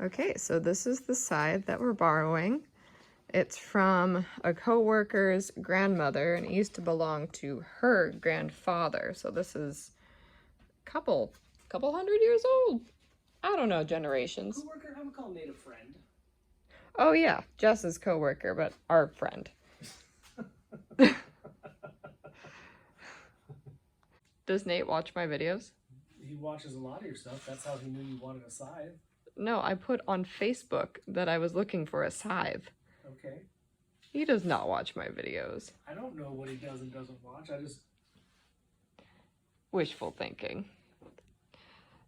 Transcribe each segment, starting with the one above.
Okay, so this is the scythe that we're borrowing. It's from a co-worker's grandmother, and it used to belong to her grandfather. So this is a couple hundred years old. I don't know generations. Co-worker, I would call Nate a friend. Oh yeah, Jess's co-worker, but our friend. Does Nate watch my videos? He watches a lot of your stuff. That's how he knew you wanted a scythe. No, I put on Facebook that I was looking for a scythe. Okay. He does not watch my videos. I don't know what he does and doesn't watch. I just... Wishful thinking.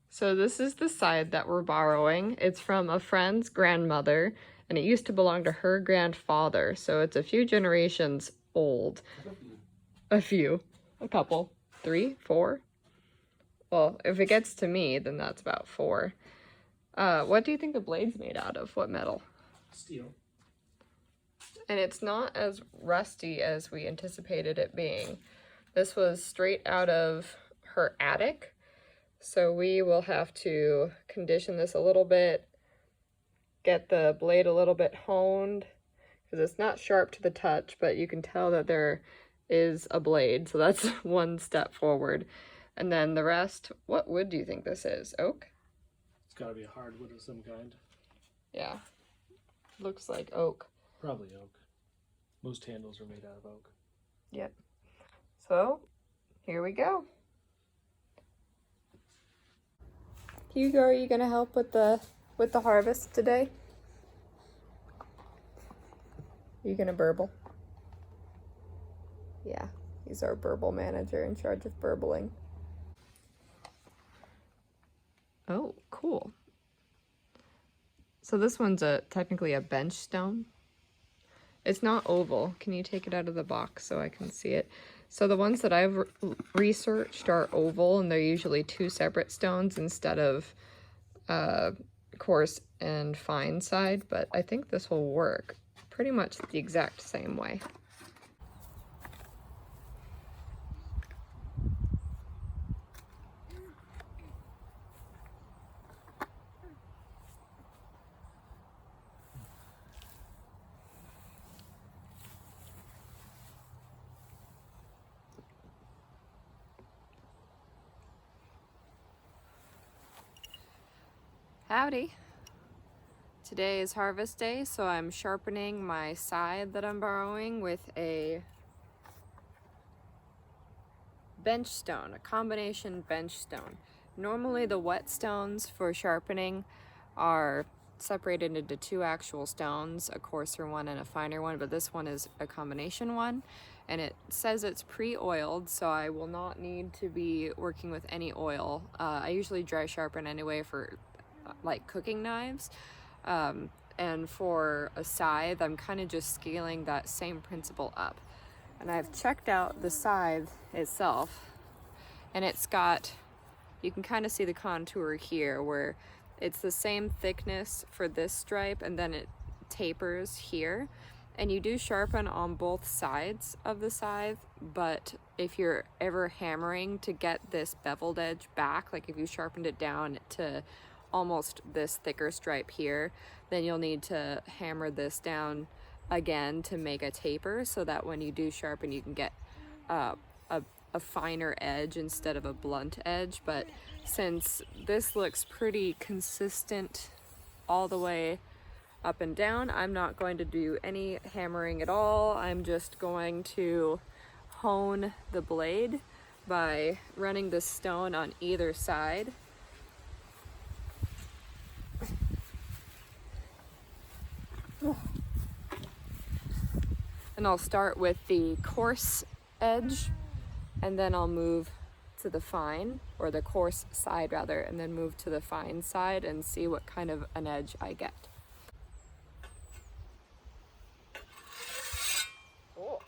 So this is the scythe that we're borrowing. It's from a friend's grandmother, and it used to belong to her grandfather. So it's a few generations old. A couple. 3, 4. Well, if it gets to me, then that's about 4. What do you think the blade's made out of? What metal? Steel. And it's not as rusty as we anticipated it being. This was straight out of her attic. So we will have to condition this a little bit, get the blade a little bit honed, because it's not sharp to the touch, but you can tell that there is a blade. So that's one step forward. And then the rest, what wood do you think this is? Oak? It's got to be a hardwood of some kind. Yeah. Looks like oak. Probably oak. Most handles are made out of oak. Yep. So, here we go. Hugo, are you gonna help with the harvest today? Are you gonna burble? Yeah, he's our burble manager in charge of burbling. Oh, cool. So this one's technically a bench stone. It's not oval. Can you take it out of the box so I can see it? So the ones that I've researched are oval, and they're usually 2 separate stones instead of coarse and fine side, but I think this will work pretty much the exact same way. Howdy. Today is harvest day, so I'm sharpening my scythe that I'm borrowing with a bench stone, a combination bench stone. Normally the whetstones for sharpening are separated into 2 actual stones, a coarser one and a finer one, but this one is a combination one, and it says it's pre-oiled, so I will not need to be working with any oil. I usually dry sharpen anyway for like cooking knives, and for a scythe I'm kind of just scaling that same principle up. And I've checked out the scythe itself, and it's got, you can kind of see the contour here where it's the same thickness for this stripe, and then it tapers here. And you do sharpen on both sides of the scythe, but if you're ever hammering to get this beveled edge back, like if you sharpened it down to almost this thicker stripe here, then you'll need to hammer this down again to make a taper, so that when you do sharpen you can get a finer edge instead of a blunt edge. But since this looks pretty consistent all the way up and down, I'm not going to do any hammering at all. I'm just going to hone the blade by running the stone on either side. And I'll start with the coarse edge, and then I'll move to the fine, or the coarse side rather, and then move to the fine side and see what kind of an edge I get. Cool.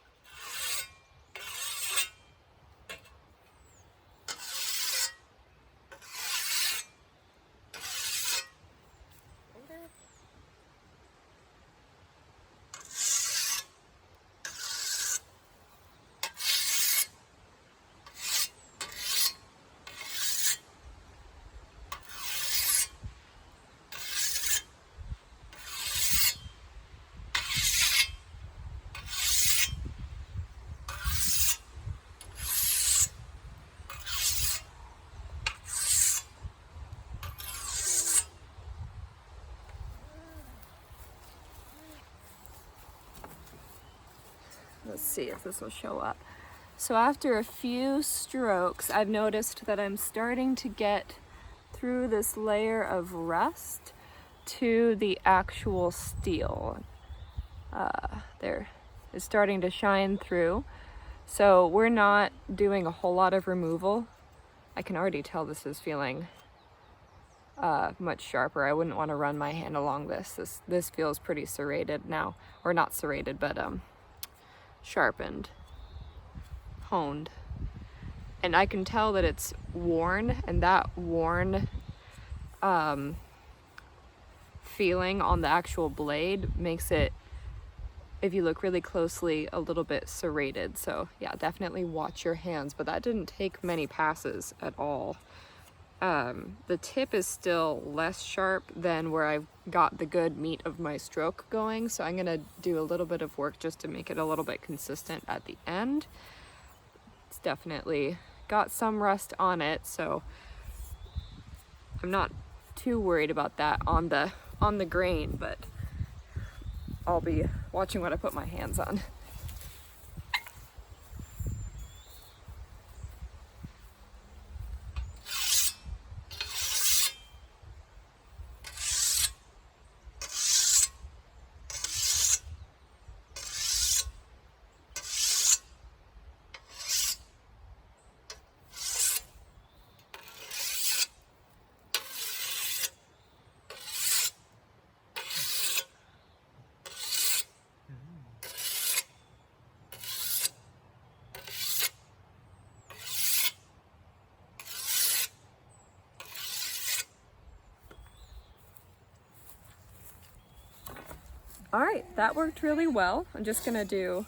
let's see if this will show up. So after a few strokes, I've noticed that I'm starting to get through this layer of rust to the actual steel. There, it's starting to shine through. So we're not doing a whole lot of removal. I can already tell this is feeling much sharper. I wouldn't want to run my hand along this. This feels pretty serrated now, or not serrated, but sharpened, honed. And I can tell that it's worn, and that worn feeling on the actual blade makes it, if you look really closely, a little bit serrated. So yeah, definitely watch your hands, but that didn't take many passes at all. The tip is still less sharp than where I've got the good meat of my stroke going, so I'm gonna do a little bit of work just to make it a little bit consistent at the end. It's definitely got some rust on it, so I'm not too worried about that on the grain, but I'll be watching what I put my hands on. All right, that worked really well. I'm just gonna do,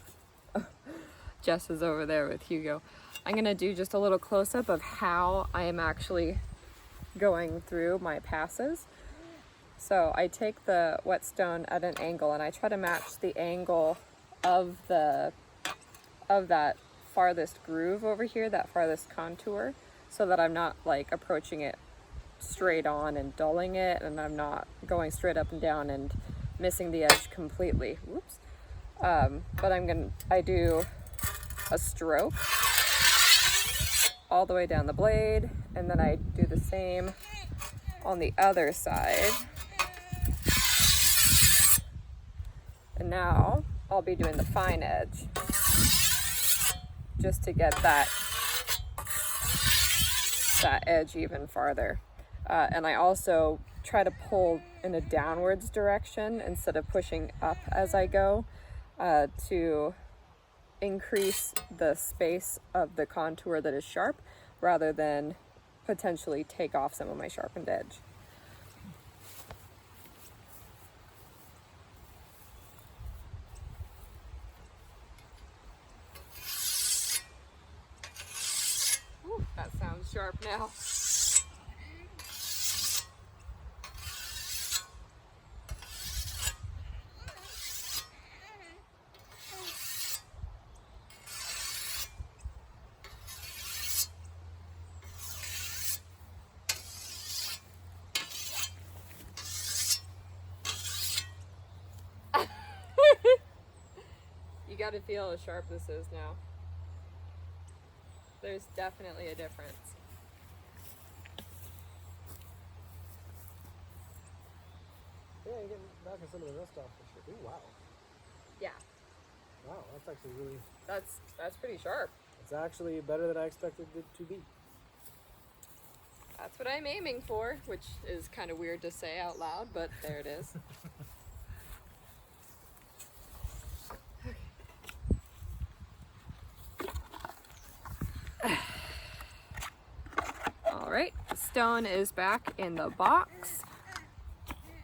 Jess is over there with Hugo. I'm gonna do just a little close-up of how I am actually going through my passes. So I take the whetstone at an angle and I try to match the angle of that farthest groove over here, that farthest contour, so that I'm not like approaching it straight on and dulling it, and I'm not going straight up and down and missing the edge completely. Whoops. But I do a stroke all the way down the blade, and then I do the same on the other side. And now I'll be doing the fine edge just to get that edge even farther. And I also try to pull in a downwards direction instead of pushing up as I go, to increase the space of the contour that is sharp rather than potentially take off some of my sharpened edge. Ooh, that sounds sharp now. You gotta feel how sharp this is now. There's definitely a difference. Yeah, you're getting knocking some of the rust off for sure. Ooh, wow. Yeah, Wow, that's actually really, that's pretty sharp. it's actually better than I expected it to be. That's what I'm aiming for, which is kind of weird to say out loud, but there it is. All right, the stone is back in the box.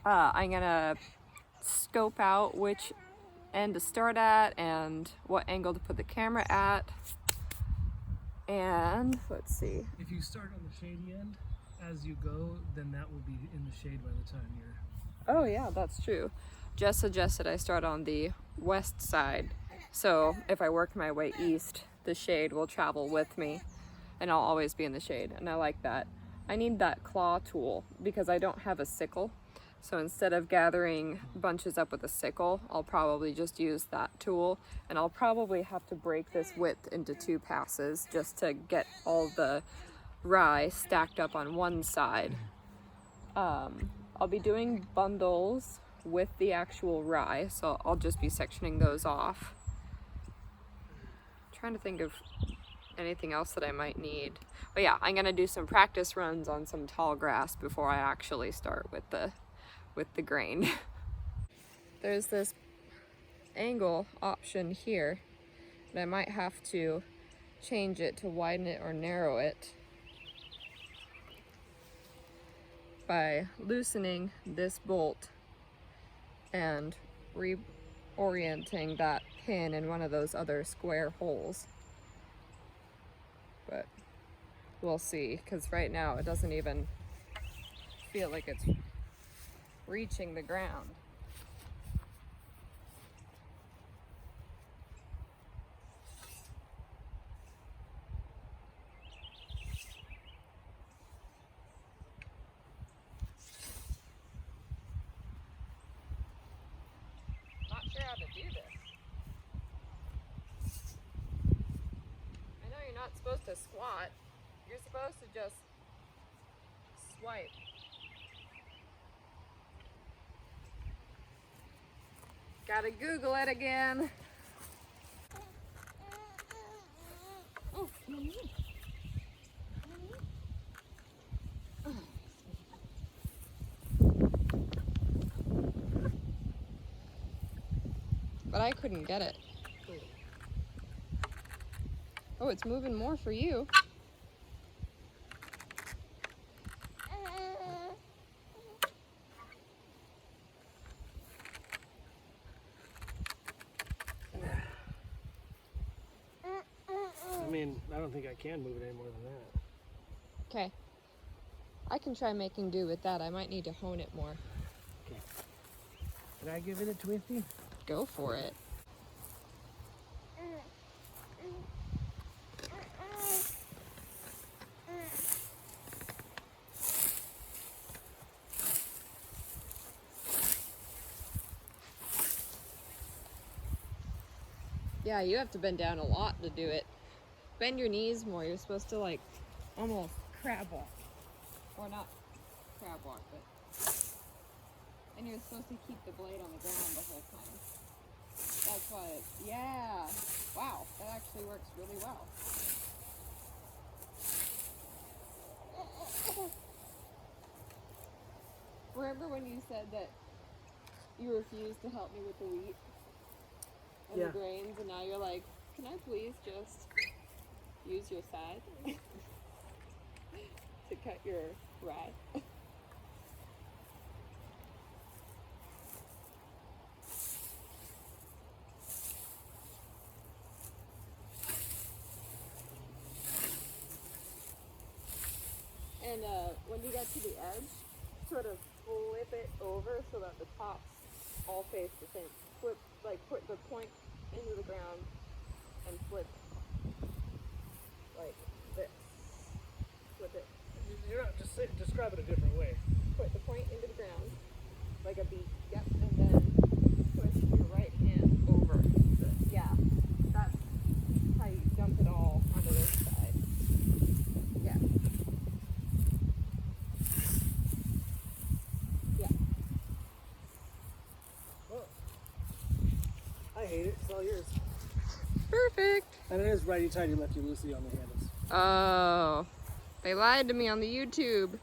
I'm gonna scope out which end to start at and what angle to put the camera at. And let's see. If you start on the shady end as you go, then that will be in the shade by the time you're... Oh yeah, that's true. Jess suggested I start on the west side. So if I work my way east, the shade will travel with me and I'll always be in the shade. And I like that. I need that claw tool because I don't have a sickle. So instead of gathering bunches up with a sickle, I'll probably just use that tool, and I'll probably have to break this width into 2 passes just to get all the rye stacked up on one side. I'll be doing bundles with the actual rye, so I'll just be sectioning those off. Trying to think of anything else that I might need. But yeah, I'm gonna do some practice runs on some tall grass before I actually start with the grain. There's this angle option here, but I might have to change it to widen it or narrow it by loosening this bolt and reorienting that pin in one of those other square holes. But we'll see, because right now it doesn't even feel like it's reaching the ground. Not sure how to do this. I know you're not supposed to squat. You're supposed to just swipe. Gotta Google it again. Oh, but I couldn't get it. Oh, it's moving more for you. I mean, I don't think I can move it any more than that. Okay. I can try making do with that. I might need to hone it more. Okay. Can I give it a twisty? Go for it. Yeah, you have to bend down a lot to do it. Bend your knees more. You're supposed to like almost crab walk. Or not crab walk, but... And you're supposed to keep the blade on the ground the whole time. That's why yeah. Wow, that actually works really well. Remember when you said that you refused to help me with the wheat and the grains, and now you're like, can I please just use your side to cut your rye? And when you get to the edge, sort of flip it over so that the tops all face the same. Flip, like put the point into the ground and flip like this. Flip it. You're not, just describe it a different way. Put the point into the ground like a beak. Yep, and then twist your right hand over. Yeah, that's how you dump it all onto this side. Yeah. Yeah. Well, I hate it. It's all yours. Perfect. And it is righty tighty, lefty loosey on the handles. Oh, they lied to me on the YouTube.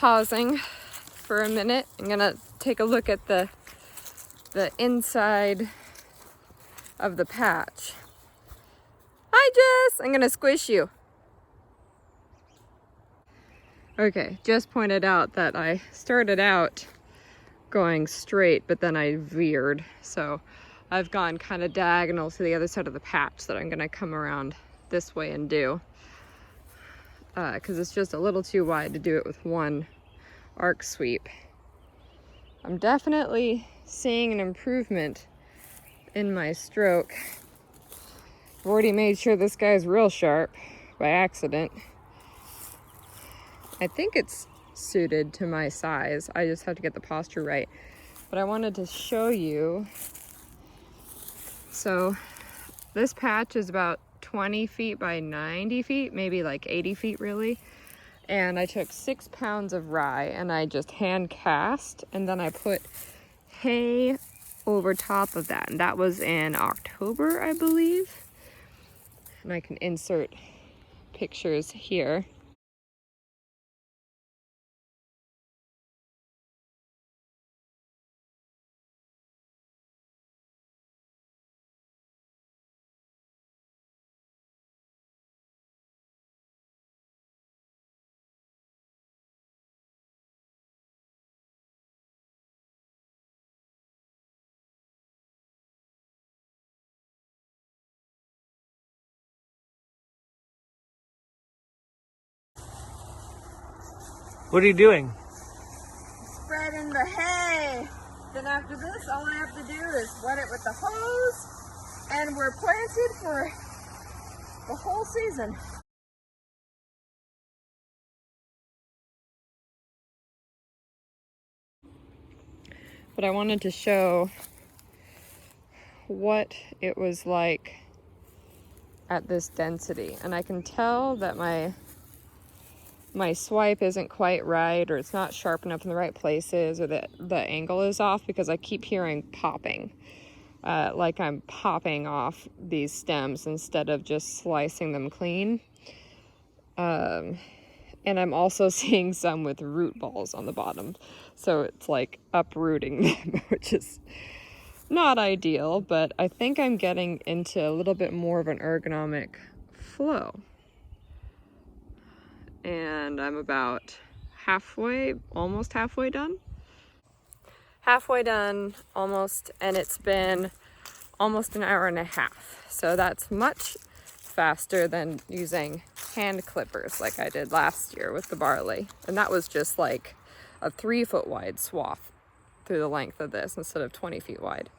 pausing for a minute. I'm gonna take a look at the inside of the patch. Hi Jess, I'm gonna squish you. Okay, Jess pointed out that I started out going straight, but then I veered. So I've gone kind of diagonal to the other side of the patch that I'm gonna come around this way and do. Because it's just a little too wide to do it with one arc sweep. I'm definitely seeing an improvement in my stroke. I've already made sure this guy's real sharp by accident. I think it's suited to my size. I just have to get the posture right. But I wanted to show you. So this patch is about 20 feet by 90 feet, maybe like 80 feet really. And I took 6 pounds of rye and I just hand cast, and then I put hay over top of that. And that was in October, I believe. And I can insert pictures here. What are you doing? Spreading the hay. Then after this, all I have to do is wet it with the hose, and we're planted for the whole season. But I wanted to show what it was like at this density, and I can tell that my swipe isn't quite right, or it's not sharp enough in the right places, or the angle is off, because I keep hearing popping, like I'm popping off these stems instead of just slicing them clean. And I'm also seeing some with root balls on the bottom, so it's like uprooting them, which is not ideal, but I think I'm getting into a little bit more of an ergonomic flow. And I'm about halfway, almost halfway done. Halfway done, almost, and it's been almost an hour and a half. So that's much faster than using hand clippers like I did last year with the barley. And that was just like a 3-foot wide swath through the length of this instead of 20 feet wide.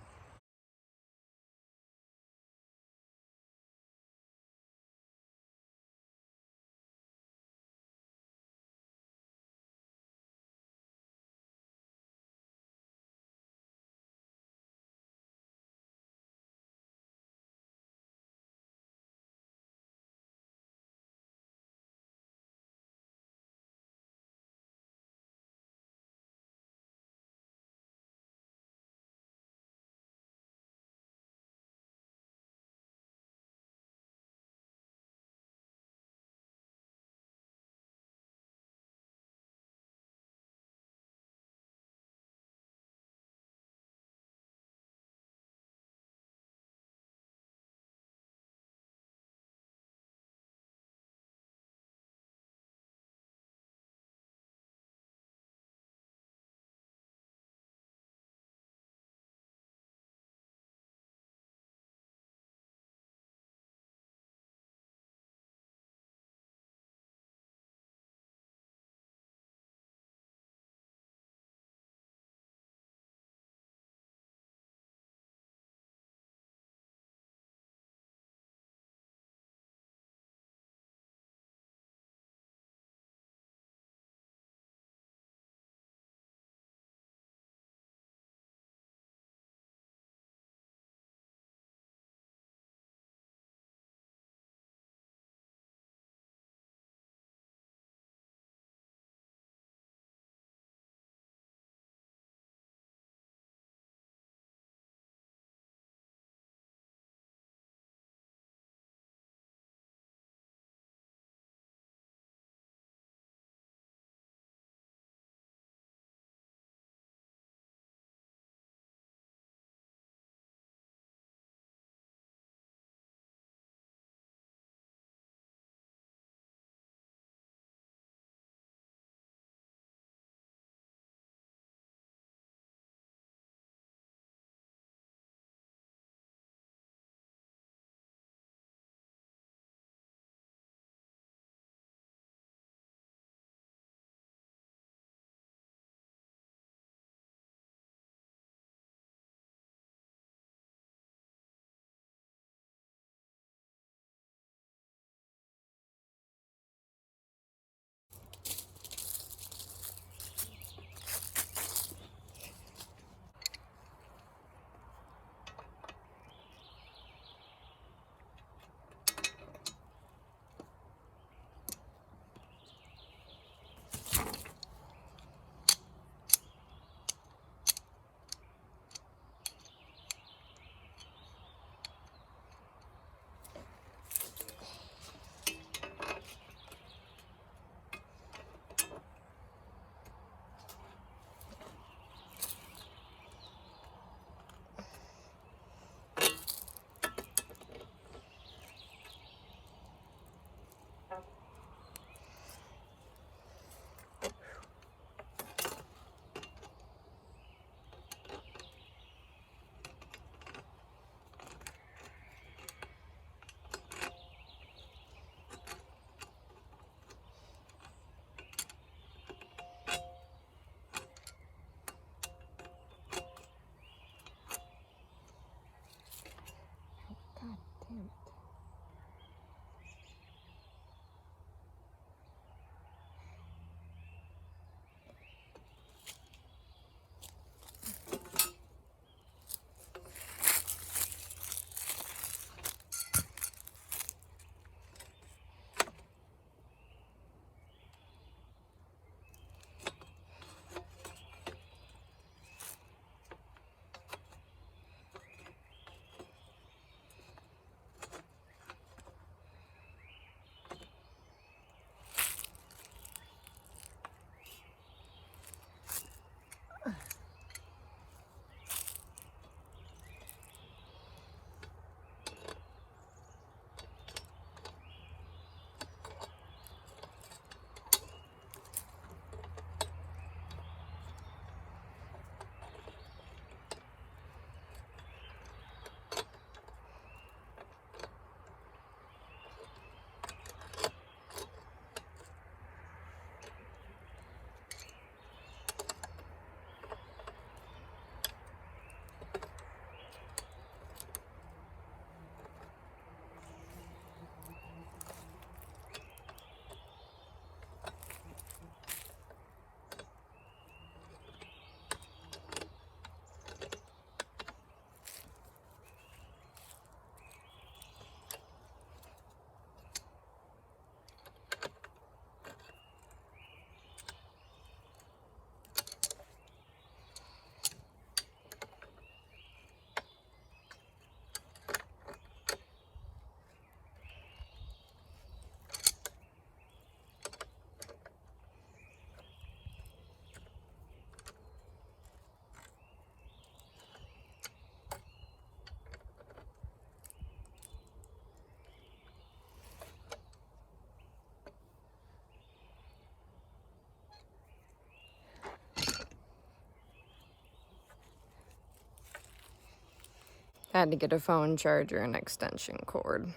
Had to get a phone charger and extension cord.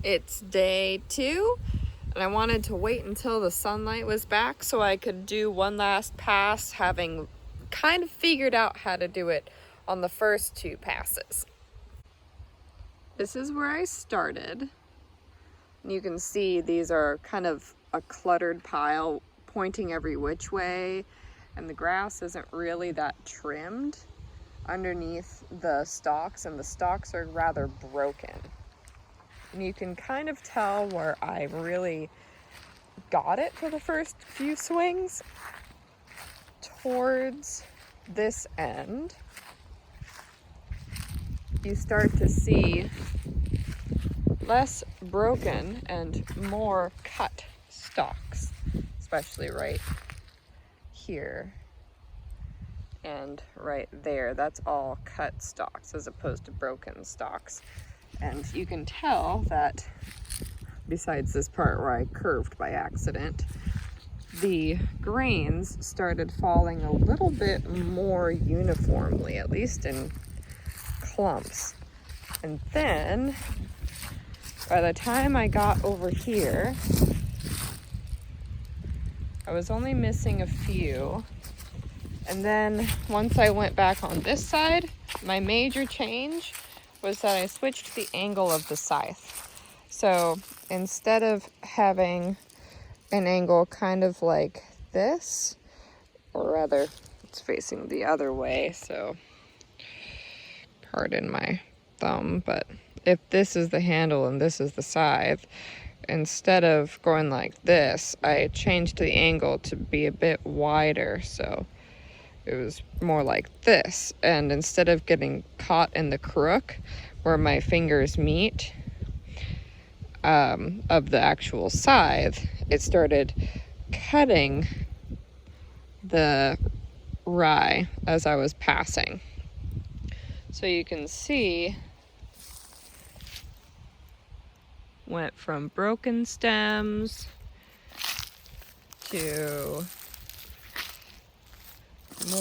It's day 2, and I wanted to wait until the sunlight was back so I could do one last pass, having kind of figured out how to do it on the first 2 passes. This is where I started. You can see these are kind of a cluttered pile pointing every which way, and the grass isn't really that trimmed underneath the stalks, and the stalks are rather broken. And you can kind of tell where I really got it for the first few swings. Towards this end, you start to see less broken and more cut stalks, especially right here and right there. That's all cut stalks as opposed to broken stalks. And you can tell that, besides this part where I curved by accident, the grains started falling a little bit more uniformly, at least in clumps. And then by the time I got over here, I was only missing a few. And then once I went back on this side, my major change was that I switched the angle of the scythe. So instead of having an angle kind of like this, or rather it's facing the other way, so pardon my thumb, but if this is the handle and this is the scythe, instead of going like this, I changed the angle to be a bit wider, so it was more like this. And instead of getting caught in the crook where my fingers meet of the actual scythe, it started cutting the rye as I was passing. So you can see, went from broken stems to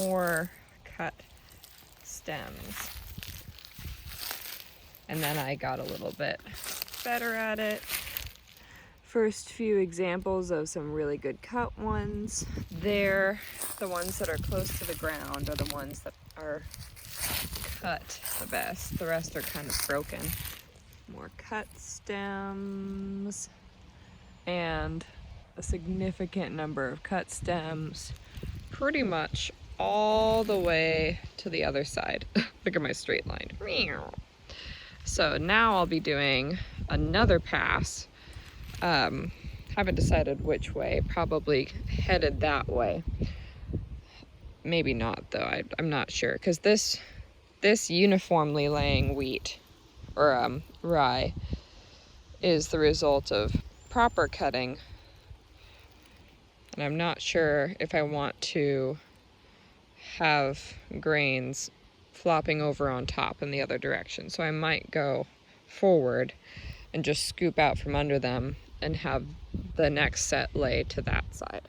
more cut stems. And then I got a little bit better at it. First few examples of some really good cut ones. There, the ones that are close to the ground are the ones that are cut the best. The rest are kind of broken. More cut stems and a significant number of cut stems pretty much all the way to the other side. Look at my straight line. So now I'll be doing another pass. Haven't decided which way, probably headed that way. Maybe not though, I'm not sure, because this uniformly laying wheat or rye is the result of proper cutting, and I'm not sure if I want to have grains flopping over on top in the other direction. So I might go forward and just scoop out from under them and have the next set lay to that side.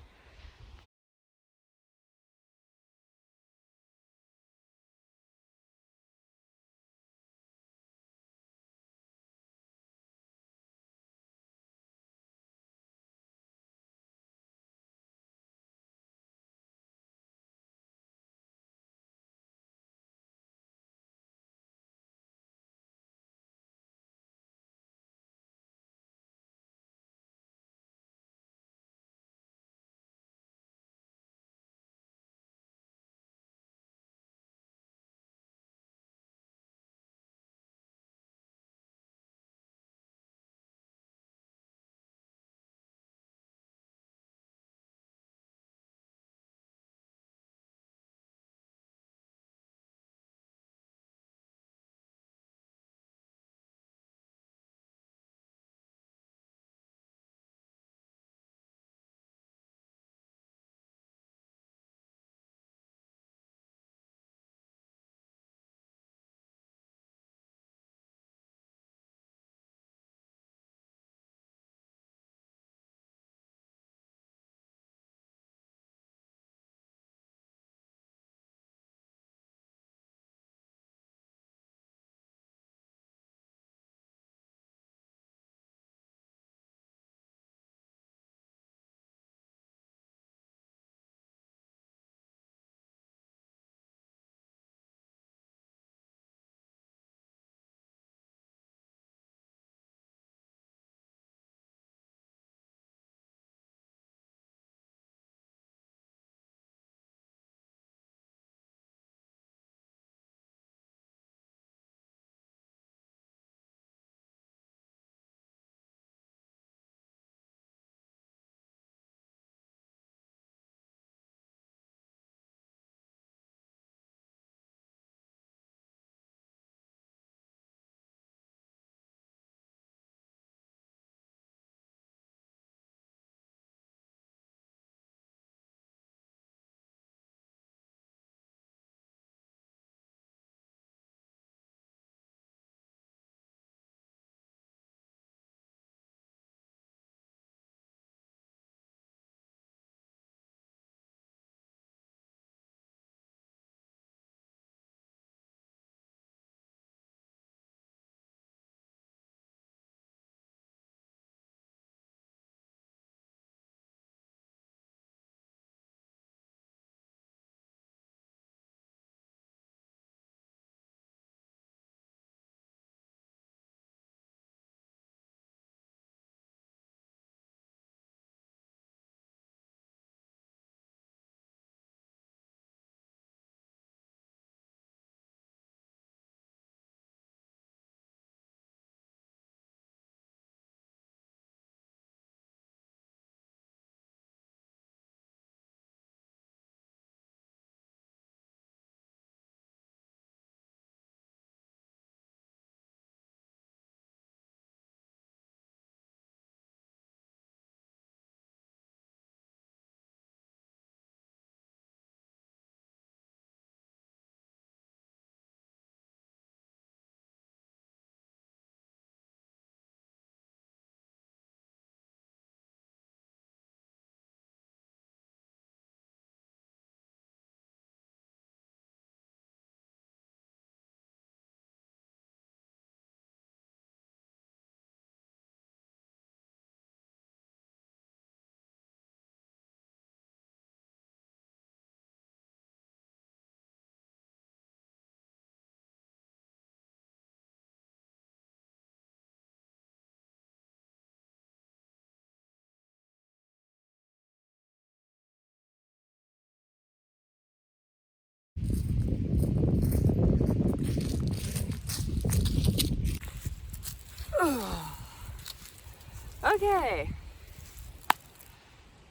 Okay,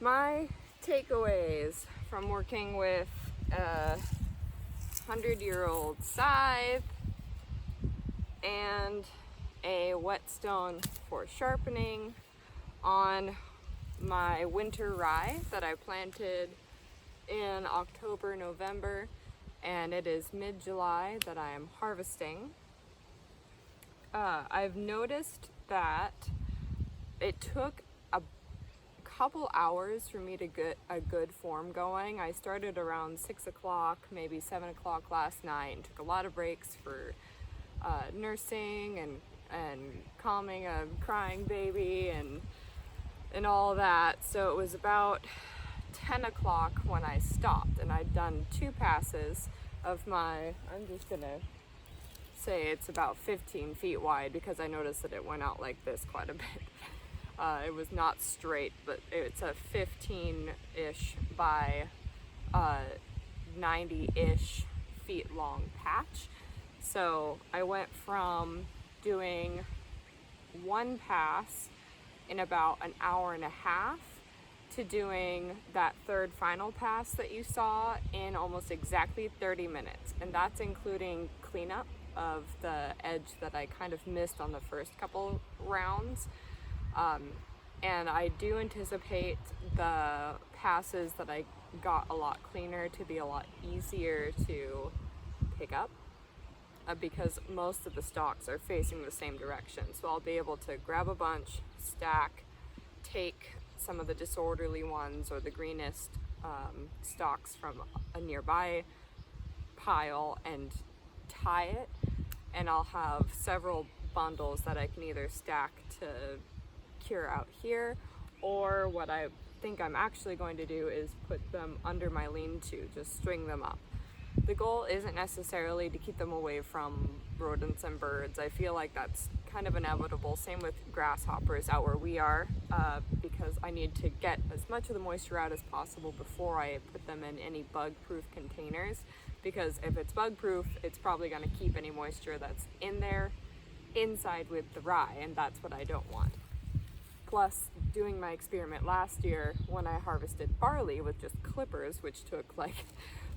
my takeaways from working with a 100-year-old scythe and a whetstone for sharpening on my winter rye that I planted in October, November, and it is mid-July that I am harvesting. I've noticed that it took a couple hours for me to get a good form going. I started around 6 o'clock, maybe 7 o'clock last night, and took a lot of breaks for nursing and calming a crying baby and all that. So it was about 10 o'clock when I stopped, and I'd done 2 passes of my, I'm just gonna say it's about 15 feet wide because I noticed that it went out like this quite a bit. It was not straight, but it's a 15-ish by 90-ish feet long patch. So I went from doing 1 pass in about an hour and a half to doing that 3rd final pass that you saw in almost exactly 30 minutes. And that's including cleanup of the edge that I kind of missed on the first couple rounds. And I do anticipate the passes that I got a lot cleaner to be a lot easier to pick up because most of the stalks are facing the same direction. So I'll be able to grab a bunch, stack, take some of the disorderly ones or the greenest stalks from a nearby pile and tie it, and I'll have several bundles that I can either stack to cure out here, or what I think I'm actually going to do is put them under my lean-to, just string them up. The goal isn't necessarily to keep them away from rodents and birds. I feel like that's kind of inevitable. Same with grasshoppers out where we are, because I need to get as much of the moisture out as possible before I put them in any bug-proof containers, because if it's bug-proof, it's probably going to keep any moisture that's in there inside with the rye, and that's what I don't want. Plus, doing my experiment last year when I harvested barley with just clippers, which took like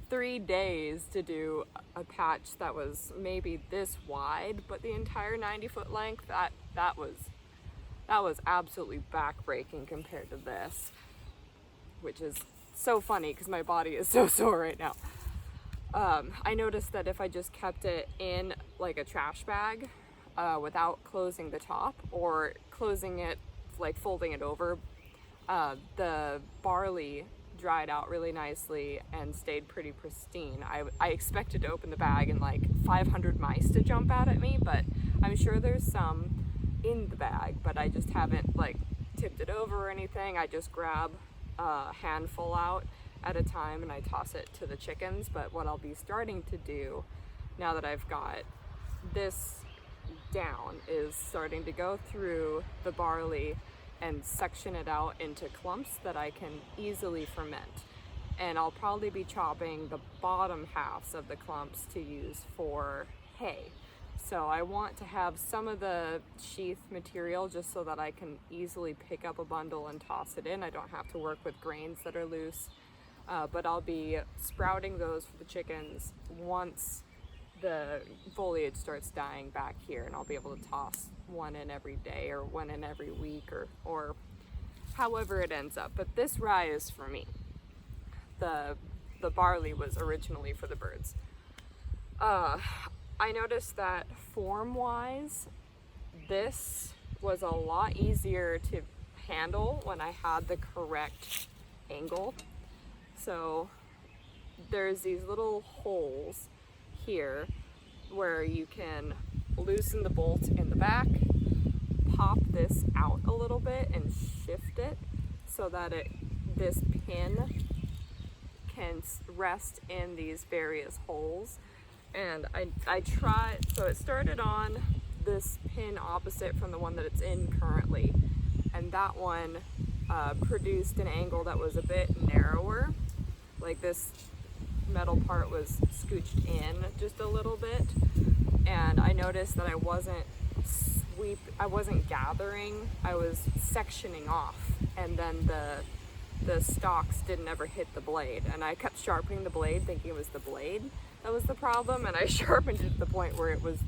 3 days to do a patch that was maybe this wide, but the entire 90-foot length, that was absolutely backbreaking compared to this, which is so funny because my body is so sore right now. I noticed that if I just kept it in like a trash bag without closing the top or closing it, like folding it over, the barley dried out really nicely and stayed pretty pristine. I expected to open the bag and like 500 mice to jump out at me, but I'm sure there's some in the bag, but I just haven't like tipped it over or anything. I just grab a handful out at a time and I toss it to the chickens. But what I'll be starting to do now that I've got this down is starting to go through the barley and section it out into clumps that I can easily ferment. And I'll probably be chopping the bottom halves of the clumps to use for hay. So I want to have some of the sheath material just so that I can easily pick up a bundle and toss it in. I don't have to work with grains that are loose, but I'll be sprouting those for the chickens once the foliage starts dying back here, and I'll be able to toss one in every day or one in every week or however it ends up. But this rye is for me. The barley was originally for the birds. I noticed that form-wise, this was a lot easier to handle when I had the correct angle. So there's these little holes here where you can loosen the bolt in the back, pop this out a little bit and shift it so that this pin can rest in these various holes. And I tried, so it started on this pin opposite from the one that it's in currently, and that one produced an angle that was a bit narrower. Like this metal part was scooched in just a little bit, and I noticed that I wasn't I wasn't gathering, I was sectioning off, and then the stalks didn't ever hit the blade, and I kept sharpening the blade thinking it was the blade that was the problem, and I sharpened it to the point where it was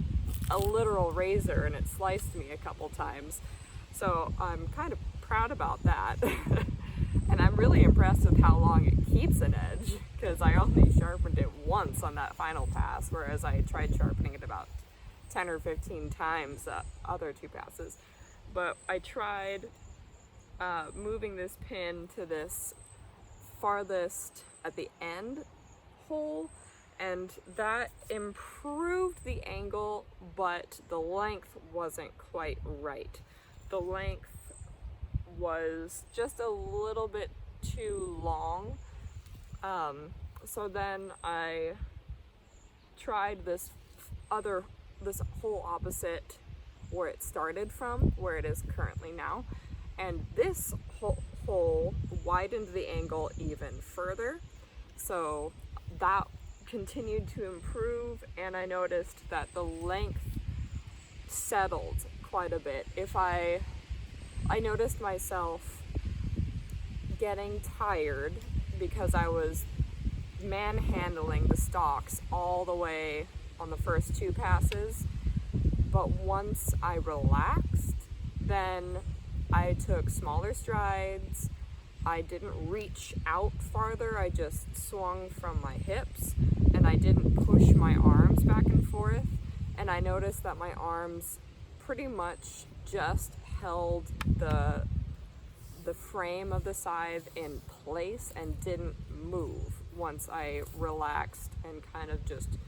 a literal razor and it sliced me a couple times. So I'm kind of proud about that. And I'm really impressed with how long it keeps an edge, because I only sharpened it once on that final pass, whereas I tried sharpening it about 10 or 15 times the other two passes. But I tried moving this pin to this farthest at the end hole, and that improved the angle, but the length wasn't quite right. The length was just a little bit too long. So then I tried this whole opposite where it started from, where it is currently now, and this hole widened the angle even further. So that continued to improve, and I noticed that the length settled quite a bit. I noticed myself getting tired because I was manhandling the stalks all the way on the first two passes, but once I relaxed, then I took smaller strides. I didn't reach out farther, I just swung from my hips, and I didn't push my arms back and forth, and I noticed that my arms pretty much just held the frame of the scythe in place and didn't move once I relaxed and kind of just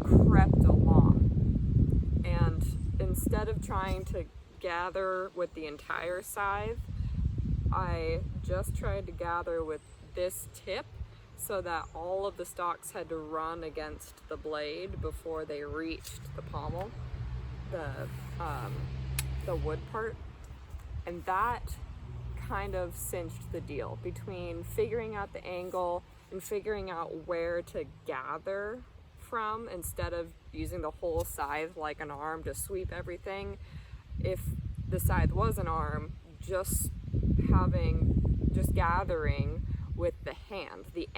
crept along. And instead of trying to gather with the entire scythe, I just tried to gather with this tip, so that all of the stalks had to run against the blade before they reached the pommel, the wood part. And that kind of cinched the deal between figuring out the angle and figuring out where to gather from instead of using the whole scythe like an arm to sweep everything. If the scythe was an arm, just gathering with the hand, the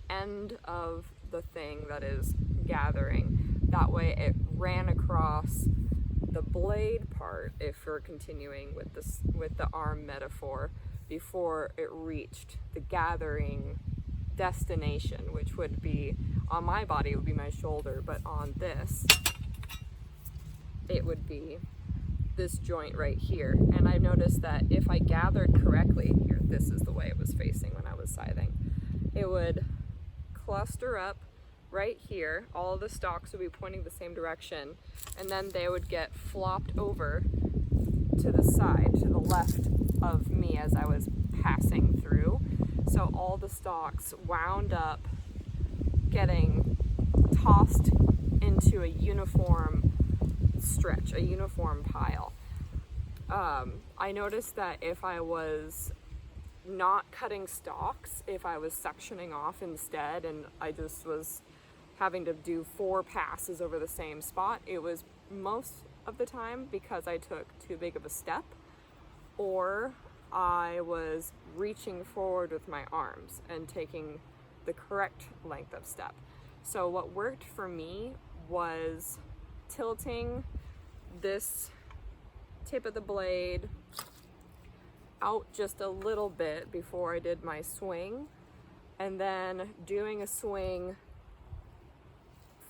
end of the thing that is gathering. That way it ran across the blade part, if we're continuing with the arm metaphor, before it reached the gathering destination, which would be on my body, it would be my shoulder, but on this, it would be this joint right here. And I noticed that if I gathered correctly, here, this is the way it was facing when I was scything, it would cluster up right here. All of the stalks would be pointing the same direction, and then they would get flopped over to the side, to the left of me as I was passing through. So all the stalks wound up getting tossed into a uniform stretch, a uniform pile. I noticed that if I was not cutting stalks, if I was sectioning off instead, and I just was having to do 4 passes over the same spot, it was most of the time because I took too big of a step, or I was reaching forward with my arms and taking the correct length of step. So what worked for me was tilting this tip of the blade out just a little bit before I did my swing, and then doing a swing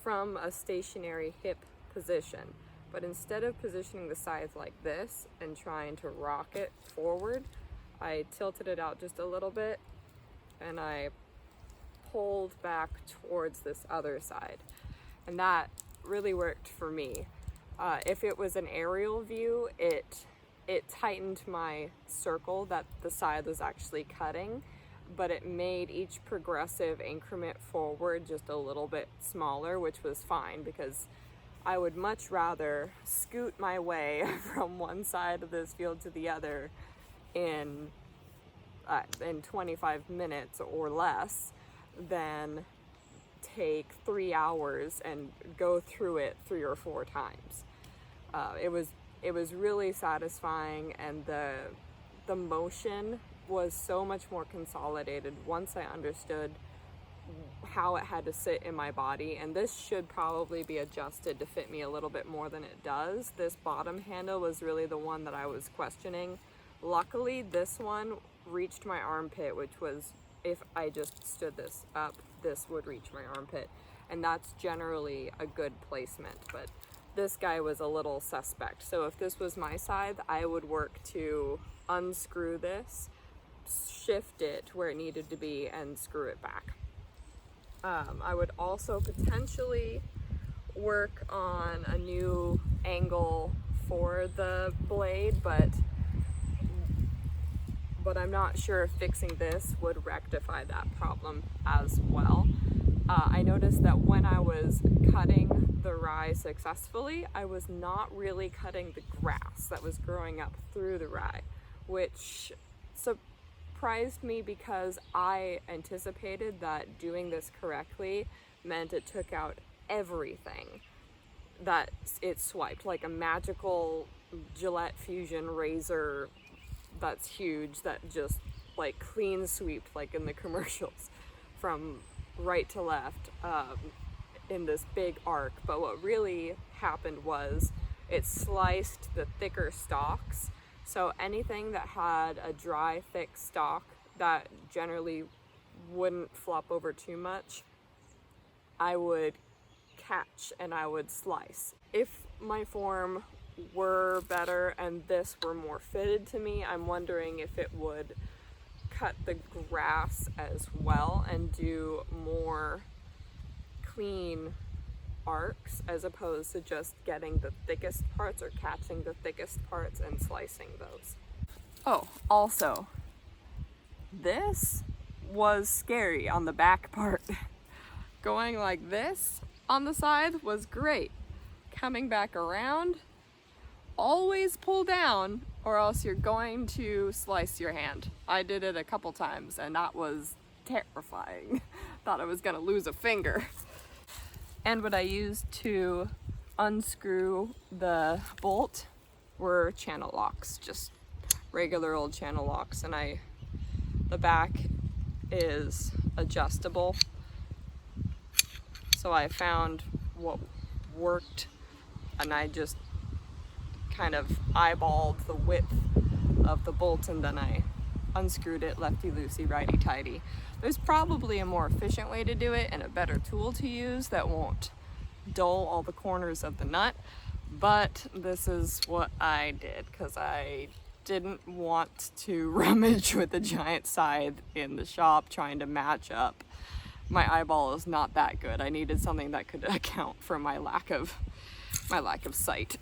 from a stationary hip position. But instead of positioning the scythe like this and trying to rock it forward, I tilted it out just a little bit and I pulled back towards this other side. And that really worked for me. If it was an aerial view, it tightened my circle that the scythe was actually cutting, but it made each progressive increment forward just a little bit smaller, which was fine because I would much rather scoot my way from one side of this field to the other in 25 minutes or less than take 3 hours and go through it 3 or 4 times. It was it was really satisfying, and the motion was so much more consolidated once I understood how it had to sit in my body. And this should probably be adjusted to fit me a little bit more than it does. This bottom handle was really the one that I was questioning. Luckily, this one reached my armpit, which was, if I just stood this up, this would reach my armpit, and that's generally a good placement. But this guy was a little suspect. So if this was my scythe, I would work to unscrew this, shift it where it needed to be, and screw it back. I would also potentially work on a new angle for the blade, but I'm not sure if fixing this would rectify that problem as well. I noticed that when I was cutting the rye successfully, I was not really cutting the grass that was growing up through the rye, which surprised me because I anticipated that doing this correctly meant it took out everything that it swiped, like a magical Gillette Fusion razor that's huge that just like clean sweeped, like in the commercials, from right to left in this big arc. But what really happened was it sliced the thicker stalks. So anything that had a dry, thick stalk that generally wouldn't flop over too much, I would catch and I would slice. If my form were better and this were more fitted to me, I'm wondering if it would cut the grass as well and do more clean arcs as opposed to just getting the thickest parts or catching the thickest parts and slicing those. Oh, also, this was scary on the back part. Going like this on the side was great. Coming back around, always pull down or else you're going to slice your hand. I did it a couple times and that was terrifying. Thought I was gonna lose a finger. And what I used to unscrew the bolt were channel locks, just regular old channel locks. And the back is adjustable. So I found what worked and I just kind of eyeballed the width of the bolt and then I unscrewed it lefty-loosey, righty-tighty. There's probably a more efficient way to do it and a better tool to use that won't dull all the corners of the nut, but this is what I did because I didn't want to rummage with a giant scythe in the shop trying to match up. My eyeball is not that good. I needed something that could account for my lack of sight.